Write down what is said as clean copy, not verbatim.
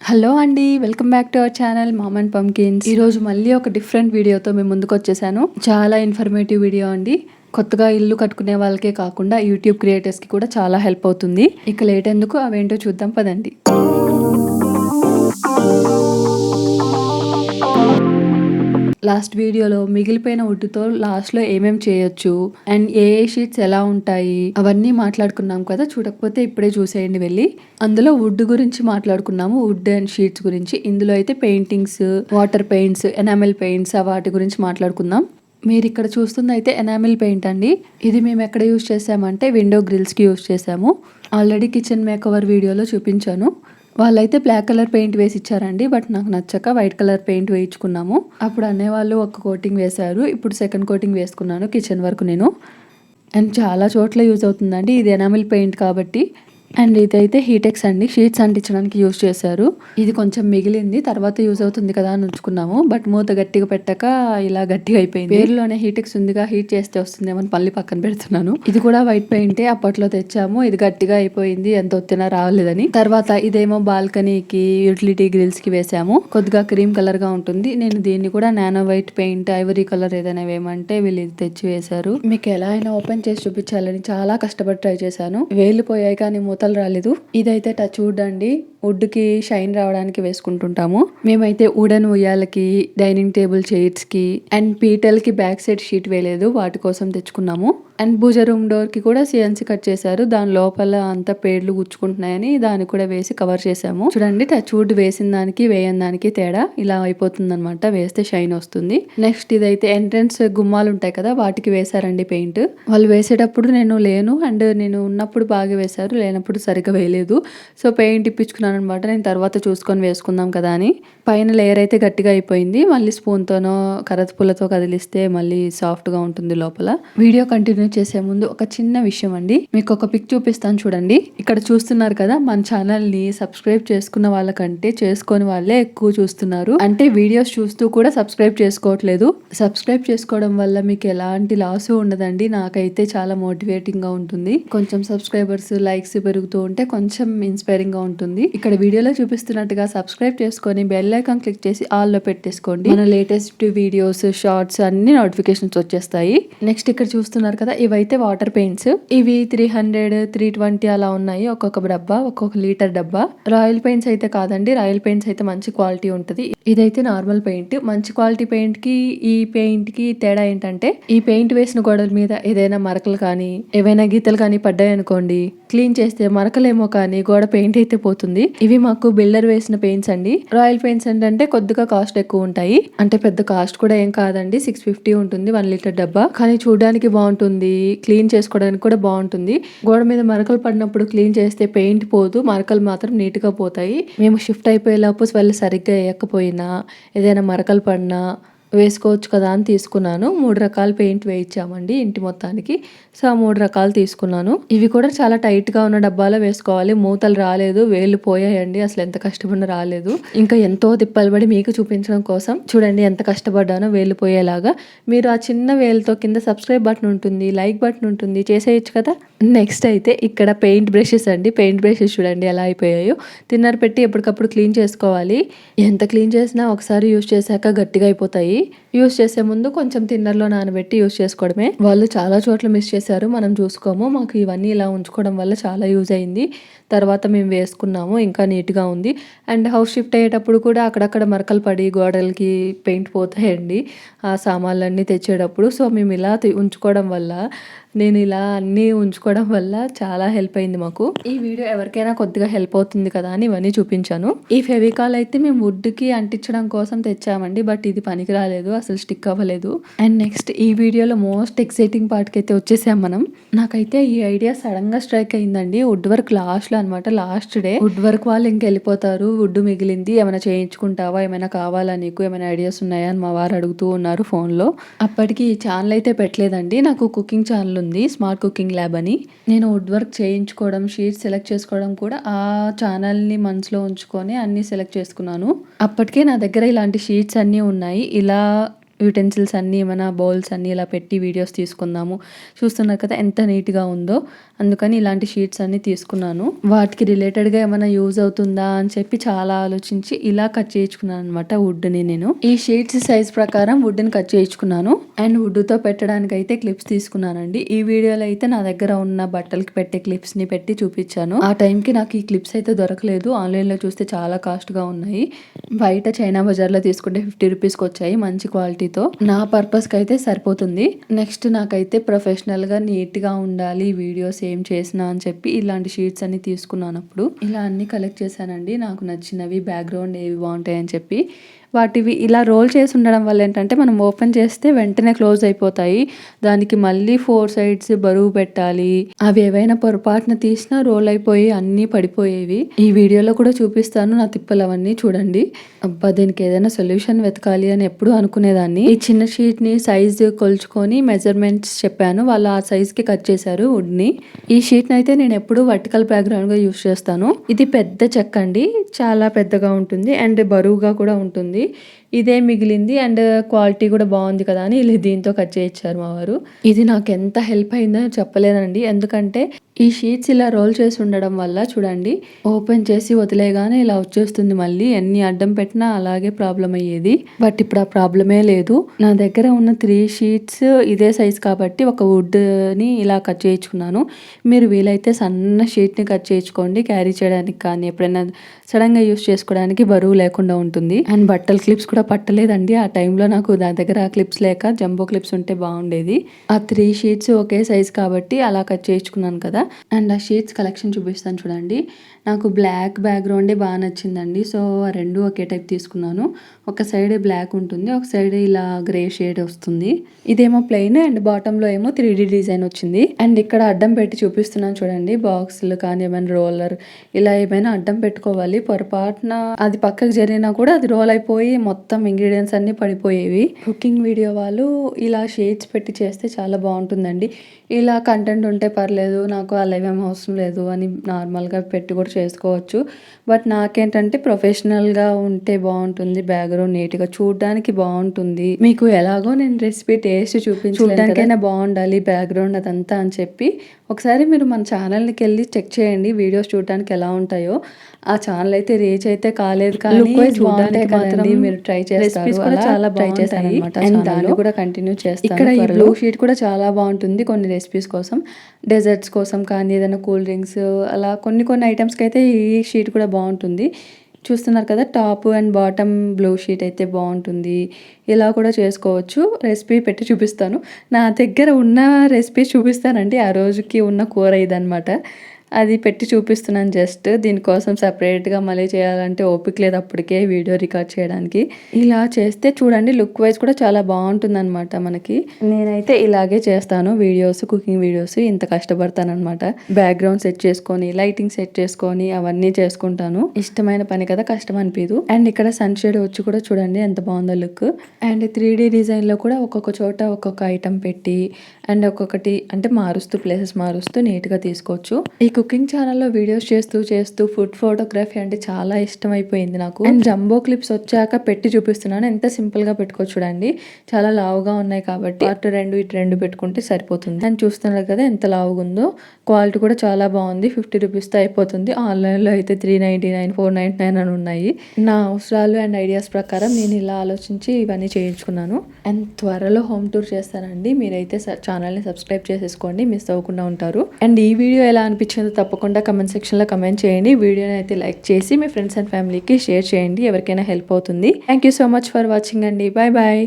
Hello అండి, welcome back to our channel mom and pumpkins. ఈరోజు మళ్ళీ ఒక డిఫరెంట్ వీడియోతో మేము ముందుకు వచ్చేసాను. చాలా ఇన్ఫర్మేటివ్ వీడియో అండి. కొత్తగా ఇల్లు కట్టుకునే వాళ్ళకే కాకుండా యూట్యూబ్ క్రియేటర్స్కి కూడా చాలా హెల్ప్ అవుతుంది. ఇక లేట్ ఎందుకు, అవేంటో చూద్దాం పదండి. లాస్ట్ వీడియోలో మిగిలిపోయిన వుడ్తో లాస్ట్లో ఏమేం చేయొచ్చు అండ్ ఏ షీట్స్ ఎలా ఉంటాయి అవన్నీ మాట్లాడుకున్నాం కదా. చూడకపోతే ఇప్పుడే చూసేయండి వెళ్ళి. అందులో వుడ్ గురించి మాట్లాడుకున్నాము, వుడ్ అండ్ షీట్స్ గురించి. ఇందులో అయితే paintings, water paints, enamel paints వాటి గురించి మాట్లాడుకుందాం. మీరు ఇక్కడ చూస్తుంది అయితే ఎనామిల్ పెయింట్ అండి. ఇది మేము ఎక్కడ యూజ్ చేసామంటే విండో గ్రిల్స్కి యూజ్ చేసాము. ఆల్రెడీ కిచెన్ మేకవర్ వీడియోలో చూపించాను. వాళ్ళైతే బ్లాక్ కలర్ పెయింట్ వేసి ఇచ్చారండి, బట్ నాకు నచ్చక వైట్ కలర్ పెయింట్ వేయించుకున్నాము. అప్పుడు అనేవాళ్ళు ఒక కోటింగ్ వేశారు, ఇప్పుడు సెకండ్ కోటింగ్ వేసుకున్నాను కిచెన్ వరకు నేను. అండ్ చాలా చోట్ల యూజ్ అవుతుందండి ఇది ఎనామిల్ పెయింట్ కాబట్టి. అండ్ ఇదైతే హీటెక్స్ అండి, షీట్స్ అంటించడానికి యూజ్ చేశారు. ఇది కొంచెం మిగిలింది, తర్వాత యూజ్ అవుతుంది కదా అని ఉంచుకున్నాము. బట్ మూత గట్టిగా పెట్టక ఇలా గట్టిగా అయిపోయింది. పేరులోనే హీటెక్స్ ఉందిగా, హీట్ చేస్తే వస్తుందేమో మళ్ళీ పక్కన పెడుతున్నాను. ఇది కూడా వైట్ పెయింటే, అప్పట్లో తెచ్చాము. ఇది గట్టిగా అయిపోయింది, ఎంత ఒత్తినా రాలేదని. తర్వాత ఇదేమో బాల్కనీకి, యూటిలిటీ గ్రిల్స్ కి వేసాము. కొద్దిగా క్రీమ్ కలర్ గా ఉంటుంది. నేను దీన్ని కూడా nano white paint, Ivory colour ఏదైనా వేయమంటే వీళ్ళు ఇది తెచ్చి వేశారు. మీకు ఎలా అయినా ఓపెన్ చేసి చూపించాలని చాలా కష్టపడి ట్రై చేశాను. వేలు పోయాయి కానీ మూతలు రాలేదు. ఇదైతే టచ్ వుడ్ అండి, వుడ్ కి షైన్ రావడానికి వేసుకుంటుంటాము. మేమైతే వుడెన్ ఉయ్యాలకి, డైనింగ్ టేబుల్ చైర్స్ కి అండ్ పీటల్ కి బ్యాక్ సైడ్ షీట్ వేయలేదు, వాటి కోసం తెచ్చుకున్నాము. అండ్ పూజ రూమ్ డోర్ కి కూడా సిఎన్సి కట్ చేశారు. దాని లోపల అంతా పేర్లు గుచ్చుకుంటున్నాయని దాన్ని కూడా వేసి కవర్ చేసాము. చూడండి, టచ్ వుడ్ వేసిన దానికి వేయని దానికి తేడా ఇలా అయిపోతుంది అనమాట. వేస్తే షైన్ వస్తుంది. నెక్స్ట్ ఇదైతే ఎంట్రన్స్ గుమ్మాలు ఉంటాయి కదా, వాటికి వేశారండి పెయింట్. వాళ్ళు వేసేటప్పుడు నేను లేను, అండ్ నేను ఉన్నప్పుడు బాగా వేశారు, లేనప్పుడు సరిగ్గా వేయలేదు. సో పెయింట్ ఇప్పించుకున్నాను అనమాట. నేను తర్వాత చూసుకొని వేసుకుందాం కదా అని. పైన లేయర్ అయితే గట్టిగా అయిపోయింది. మళ్ళీ స్పూన్ తోనో కర్రత పుల్లతో కదిలిస్తే మళ్ళీ సాఫ్ట్ గా ఉంటుంది లోపల. వీడియో కంటిన్యూ చేసే ముందు ఒక చిన్న విషయం అండి, మీకు ఒక పిక్ చూపిస్తాను చూడండి. ఇక్కడ చూస్తున్నారు కదా, మన ఛానల్ ని సబ్స్క్రైబ్ చేసుకున్న వాళ్ళకంటే చేసుకొని వాళ్ళే ఎక్కువ చూస్తున్నారు. అంటే వీడియోస్ చూస్తూ కూడా సబ్స్క్రైబ్ చేసుకోవట్లేదు. సబ్స్క్రైబ్ చేసుకోవడం వల్ల మీకు ఎలాంటి లాస్ ఉండదండి. నాకైతే చాలా మోటివేటింగ్ గా ఉంటుంది. కొంచెం సబ్స్క్రైబర్స్, లైక్స్ పెరుగుతూ ఉంటే కొంచెం ఇన్స్పైరింగ్ గా ఉంటుంది. ఇక్కడ వీడియోలో చూపిస్తున్నట్టుగా సబ్స్క్రైబ్ చేసుకొని బెల్ ఐకాన్ క్లిక్ చేసి ఆల్ లో పెట్టేసుకోండి. మన లేటెస్ట్ వీడియోస్, షార్ట్స్ అన్ని నోటిఫికేషన్స్ వచ్చేస్తాయి. నెక్స్ట్ ఇక్కడ చూస్తున్నారు కదా, ఇవైతే వాటర్ పెయింట్స్. ఇవి 300, 320 అలా ఉన్నాయి. ఒక్కొక్క డబ్బా, ఒక్కొక్క లీటర్ డబ్బా. రాయల్ పెయింట్స్ అయితే కాదండి, రాయల్ పెయింట్స్ అయితే మంచి క్వాలిటీ ఉంటుంది. ఇదైతే నార్మల్ పెయింట్. మంచి క్వాలిటీ పెయింట్ కి ఈ పెయింట్ కి తేడా ఏంటంటే, ఈ పెయింట్ వేసిన గోడల మీద ఏదైనా మరకలు కానీ ఏవైనా గీతలు కానీ పడ్డాయి అనుకోండి, క్లీన్ చేస్తే మరకలేమో కానీ గోడ పెయింట్ అయితే పోతుంది. ఇవి మాకు బిల్డర్ వేసిన పెయింట్స్ అండి. రాయల్ పెయింట్స్ ఏంటంటే కొద్దిగా కాస్ట్ ఎక్కువ ఉంటాయి. అంటే పెద్ద కాస్ట్ కూడా ఏం కాదండి, 650 ఉంటుంది 1 లీటర్ డబ్బా. కానీ చూడడానికి బాగుంటుంది, క్లీన్ చేసుకోవడానికి కూడా బాగుంటుంది. గోడ మీద మరకలు పడినప్పుడు క్లీన్ చేస్తే పెయింట్ పోదు, మరకలు మాత్రం నీట్ గా పోతాయి. మేము షిఫ్ట్ అయిపోయేలోపు వాళ్ళు సరిగ్గా వేయకపోయినా, ఏదైనా మరకలు పడినా వేసుకోవచ్చు కదా అని తీసుకున్నాను. 3 రకాల పెయింట్ వేయించామండి ఇంటి మొత్తానికి. సో ఆ 3 రకాలు తీసుకున్నాను. ఇవి కూడా చాలా టైట్ గా ఉన్న డబ్బాలో వేసుకోవాలి. మూతలు రాలేదు, వేళ్ళు పోయాయండి. అసలు ఎంత కష్టపడినా రాలేదు. ఇంకా ఎంతో తిప్పలు పడి మీకు చూపించడం కోసం చూడండి ఎంత కష్టపడ్డానో వేళ్ళు పోయేలాగా. మీరు ఆ చిన్న వేలుతో కింద సబ్స్క్రైబ్ బటన్ ఉంటుంది, లైక్ బటన్ ఉంటుంది, చేసేయచ్చు కదా. నెక్స్ట్ అయితే ఇక్కడ పెయింట్ బ్రషెస్ అండి. పెయింట్ బ్రషెస్ చూడండి ఎలా అయిపోయాయో. తిన్నర్ పెట్టి ఎప్పటికప్పుడు క్లీన్ చేసుకోవాలి. ఎంత క్లీన్ చేసినా ఒకసారి యూజ్ చేశాక గట్టిగా అయిపోతాయి. యూజ్ చేసే ముందు కొంచెం తిన్నర్లో నానబెట్టి యూజ్ చేసుకోవడమే. వాళ్ళు చాలా చోట్ల మిస్ చేశారు, మనం చూసుకోము. మాకు ఇవన్నీ ఇలా ఉంచుకోవడం వల్ల చాలా యూజ్ అయింది. తర్వాత మేము వేసుకున్నాము, ఇంకా నీట్గా ఉంది. అండ్ హౌస్ షిఫ్ట్ అయ్యేటప్పుడు కూడా అక్కడక్కడ మరకలు పడి గోడలకి పెయింట్ పోతాయండి ఆ సామాన్లన్నీ తెచ్చేటప్పుడు. సో మేము ఇలా ఉంచుకోవడం వల్ల, నేను ఇలా అన్నీ ఉంచుకోవడం వల్ల చాలా హెల్ప్ అయింది మాకు. ఈ వీడియో ఎవరికైనా కొద్దిగా హెల్ప్ అవుతుంది కదా అని ఇవన్నీ చూపించాను. ఈ ఫెవికాల్ అయితే మేము వుడ్ కి అంటించడం కోసం తెచ్చామండి, బట్ ఇది పనికి రాలేదు, అసలు స్టిక్ అవ్వలేదు. అండ్ నెక్స్ట్ ఈ వీడియోలో మోస్ట్ ఎక్సైటింగ్ పార్ట్ కి అయితే వచ్చేసాం మనం. నాకైతే ఈ ఐడియా సడన్ గా స్ట్రైక్ అయిందండి. వుడ్ వర్క్ లాస్ట్ లో అనమాట, లాస్ట్ డే. వుడ్ వర్క్ వాళ్ళు ఇంకెళ్ళిపోతారు, వుడ్ మిగిలింది, ఏమైనా చేయించుకుంటావా, ఏమైనా కావాలా నీకు, ఏమైనా ఐడియాస్ ఉన్నాయా అని మా వారు అడుగుతూ ఉన్నారు ఫోన్ లో. అప్పటికి ఈ ఛానల్ అయితే పెట్టలేదండి, నాకు కుకింగ్ ఛానల్ ఉంది, స్మార్ట్ కుకింగ్ ల్యాబ్ అని. నేను వుడ్ వర్క్ చేయించుకోవడం, షీట్స్ సెలెక్ట్ చేసుకోవడం కూడా ఆ ఛానల్ ని మనసులో ఉంచుకొని అన్ని సెలెక్ట్ చేసుకున్నాను. అప్పటికే నా దగ్గర ఇలాంటి షీట్స్ అన్ని ఉన్నాయి. ఇలా యూటెన్సిల్స్ అన్నీ ఏమైనా బౌల్స్ అన్నీ ఇలా పెట్టి వీడియోస్ తీసుకుందాము. చూస్తున్నారు కదా ఎంత నీట్గా ఉందో. అందుకని ఇలాంటి షీట్స్ అన్నీ తీసుకున్నాను. వాటికి రిలేటెడ్గా ఏమైనా యూజ్ అవుతుందా అని చెప్పి చాలా ఆలోచించి ఇలా కట్ చేయించుకున్నాను అనమాట వుడ్ని. నేను ఈ షీట్స్ సైజ్ ప్రకారం వుడ్ని కట్ చేయించుకున్నాను. అండ్ వుడ్తో పెట్టడానికి అయితే క్లిప్స్ తీసుకున్నానండి. ఈ వీడియోలో అయితే నా దగ్గర ఉన్న బట్టలకి పెట్టే క్లిప్స్ని పెట్టి చూపించాను. ఆ టైంకి నాకు ఈ క్లిప్స్ అయితే దొరకలేదు. ఆన్లైన్లో చూస్తే చాలా కాస్ట్గా ఉన్నాయి. బయట చైనా బజార్లో తీసుకుంటే 50 రూపీస్కి వచ్చాయి మంచి క్వాలిటీతో. నా పర్పస్కి అయితే సరిపోతుంది. నెక్స్ట్ నాకైతే ప్రొఫెషనల్గా నీట్గా ఉండాలి వీడియోస్ ఏం చేసినా అని చెప్పి ఇలాంటి షీట్స్ అన్ని తీసుకున్నాను. అప్పుడు ఇలా అన్ని కలెక్ట్ చేశానండి. నాకు నచ్చినవి బ్యాక్గ్రౌండ్ ఏవి బాగుంటాయని చెప్పి వాటివి ఇలా రోల్ చేసి ఉండడం వల్ల ఏంటంటే మనం ఓపెన్ చేస్తే వెంటనే క్లోజ్ అయిపోతాయి. దానికి మళ్ళీ 4 సైడ్స్ బరువు పెట్టాలి. అవి ఏవైనా పొరపాటున తీసినా రోల్ అయిపోయి అన్నీ పడిపోయేవి. ఈ వీడియోలో కూడా చూపిస్తాను నా తిప్పలు అవన్నీ చూడండి. అబ్బా దీనికి ఏదైనా సొల్యూషన్ వెతకాలి అని ఎప్పుడు అనుకునేదాన్ని. ఈ చిన్న షీట్ ని సైజ్ కొలుచుకొని మెజర్మెంట్స్ చెప్పాను. వాళ్ళు ఆ సైజ్ కి కట్ చేశారు వుడ్ ని. ఈ షీట్ ని అయితే నేను ఎప్పుడు వర్టికల్ బ్యాక్గ్రౌండ్ గా యూస్ చేస్తాను. ఇది పెద్ద చెక్క అండి, చాలా పెద్దగా ఉంటుంది అండ్ బరువుగా కూడా ఉంటుంది. ఇదే మిగిలింది అండ్ క్వాలిటీ కూడా బాగుంది కదా అని ఇలా దీంతో కట్ చేయించారు మా వారు. ఇది నాకు ఎంత హెల్ప్ అయిందో చెప్పలేనండి. ఎందుకంటే ఈ షీట్స్ ఇలా రోల్ చేసి ఉండడం వల్ల చూడండి ఓపెన్ చేసి వదిలేగానే ఇలా వచ్చేస్తుంది. మళ్ళీ ఎన్ని అడ్డం పెట్టినా అలాగే ప్రాబ్లం అయ్యేది. బట్ ఇప్పుడు ఆ ప్రాబ్లమే లేదు. నా దగ్గర ఉన్న 3 షీట్స్ ఇదే సైజ్ కాబట్టి ఒక వుడ్ ని ఇలా కట్ చేయించుకున్నాను. మీరు వీలైతే సన్న షీట్ ని కట్ చేయించుకోండి. క్యారీ చేయడానికి కానీ ఎప్పుడైనా సడన్ గా యూస్ చేసుకోవడానికి బరువు లేకుండా ఉంటుంది. అండ్ బట్టల క్లిప్స్ కూడా పట్టలేదండి. ఆ టైంలో నాకు నా దగ్గర క్లిప్స్ లేక జంబో క్లిప్స్ ఉంటే బాగుండేది. ఆ 3 షీట్స్ ఒకే సైజ్ కాబట్టి అలా కట్ చేయించుకున్నాను కదా. అండ్ ఆ షీట్స్ కలెక్షన్ చూపిస్తాను చూడండి. నాకు బ్లాక్ బ్యాక్గ్రౌండే బాగా నచ్చిందండి. సో ఆ రెండు ఒకే టైప్ తీసుకున్నాను. ఒక సైడ్ బ్లాక్ ఉంటుంది, ఒక సైడ్ ఇలా గ్రే షేడ్ వస్తుంది. ఇదేమో ప్లెయిన్ అండ్ బాటంలో ఏమో 3D డిజైన్ వచ్చింది. అండ్ ఇక్కడ అడ్డం పెట్టి చూపిస్తున్నాను చూడండి. బాక్సులు కానీ ఏమైనా రోలర్ ఇలా ఏమైనా అడ్డం పెట్టుకోవాలి. పొరపాటున అది పక్కకు జరిగినా కూడా అది రోల్ అయిపోయి మొత్తం ఇంగ్రీడియంట్స్ అన్ని పడిపోయేవి. కుకింగ్ వీడియో వాళ్ళు ఇలా షేడ్స్ పెట్టి చేస్తే చాలా బాగుంటుందండి. ఇలా కంటెంట్ ఉంటే పర్లేదు, నాకు అలా ఏమేమి అవసరం లేదు అని నార్మల్గా పెట్టి కూడా చేసుకోవచ్చు. బట్ నాకేంటంటే ప్రొఫెషనల్గా ఉంటే బాగుంటుంది. బ్యాక్గ్రౌండ్ నీట్గా చూడడానికి బాగుంటుంది. మీకు ఎలాగో నేను రెసిపీ టేస్ట్ చూపించడానికైనా బాగుండాలి బ్యాక్గ్రౌండ్ అదంతా అని చెప్పి ఒకసారి మీరు మన ఛానల్కి వెళ్ళి చెక్ చేయండి వీడియోస్ చూడడానికి ఎలా ఉంటాయో. ఆ ఛానల్ అయితే రీచ్ అయితే కాలేదు కానీ చూడడానికి మాత్రం మీరు ట్రై చేస్తారు. చాలా ట్రై చేస్తాను అనమాట. దాన్ని కూడా కంటిన్యూ చేస్తాను. ఇక్కడ ఈ బ్లూ షీట్ కూడా చాలా బాగుంటుంది కొన్ని రెసిపీస్ కోసం, డెజర్ట్స్ కోసం కానీ ఏదైనా కూల్ డ్రింక్స్ అలా కొన్ని ఐటమ్స్కి అయితే ఈ షీట్ కూడా బాగుంటుంది. చూస్తున్నారు కదా top and bottom blue sheet అయితే బాగుంటుంది. ఇలా కూడా చేసుకోవచ్చు. రెసిపీ పెట్టి చూపిస్తాను. నా దగ్గర ఉన్న రెసిపీ చూపిస్తానండి. ఆ రోజుకి ఉన్న కూర ఇదనమాట. అది పెట్టి చూపిస్తున్నాను జస్ట్. దీనికోసం సపరేట్గా మళ్ళీ చేయాలంటే ఓపిక లేదు అప్పటికే వీడియో రికార్డ్ చేయడానికి. ఇలా చేస్తే చూడండి లుక్ వైజ్ కూడా చాలా బాగుంటుంది అనమాట మనకి. నేనైతే ఇలాగే చేస్తాను వీడియోస్, కుకింగ్ వీడియోస్. ఇంత కష్టపడతాను అనమాట. బ్యాక్గ్రౌండ్ సెట్ చేసుకొని లైటింగ్ సెట్ చేసుకొని అవన్నీ చేసుకుంటాను. ఇష్టమైన పని కదా, కష్టం అనిపించదు. అండ్ ఇక్కడ సన్ షేడ్ వచ్చి కూడా చూడండి ఎంత బాగుందో లుక్. అండ్ 3D డిజైన్ లో కూడా ఒక్కొక్క చోట ఒక్కొక్క ఐటమ్ పెట్టి అండ్ ఒక్కొక్కటి అంటే మారుస్తూ ప్లేసెస్ మారుస్తూ నీట్ గా తీసుకోవచ్చు. ఈ కుకింగ్ ఛానల్లో వీడియోస్ చేస్తూ ఫుడ్ ఫోటోగ్రఫీ అంటే చాలా ఇష్టం అయిపోయింది నాకు. అండ్ జంబో క్లిప్స్ వచ్చాక పెట్టి చూపిస్తున్నాను. ఎంత సింపుల్ గా పెట్టుకోవచ్చు చూడండి. చాలా లావుగా ఉన్నాయి కాబట్టి అటు రెండు ఇటు రెండు పెట్టుకుంటే సరిపోతుంది. అండ్ చూస్తున్నారు కదా ఎంత లావుగా ఉందో. క్వాలిటీ కూడా చాలా బాగుంది. 50 రూపీస్తో అయిపోతుంది. ఆన్లైన్లో అయితే 399, 499 అని ఉన్నాయి. నా అవసరాలు అండ్ ఐడియాస్ ప్రకారం నేను ఇలా ఆలోచించి ఇవన్నీ చేయించుకున్నాను. అండ్ త్వరలో హోమ్ టూర్ చేస్తానండి. మీరైతే ఛానల్ని సబ్స్క్రైబ్ చేసేసుకోండి, మిస్ అవ్వకుండా ఉంటారు. అండ్ ఈ వీడియో ఎలా అనిపించిందో తప్పకుండా కమెంట్ సెక్షన్లో కమెంట్ చేయండి. వీడియోని అయితే లైక్ చేసి మీ ఫ్రెండ్స్ అండ్ ఫ్యామిలీకి షేర్ చేయండి. ఎవరికైనా హెల్ప్ అవుతుంది. Thank you so much for watching అండి. Bye bye.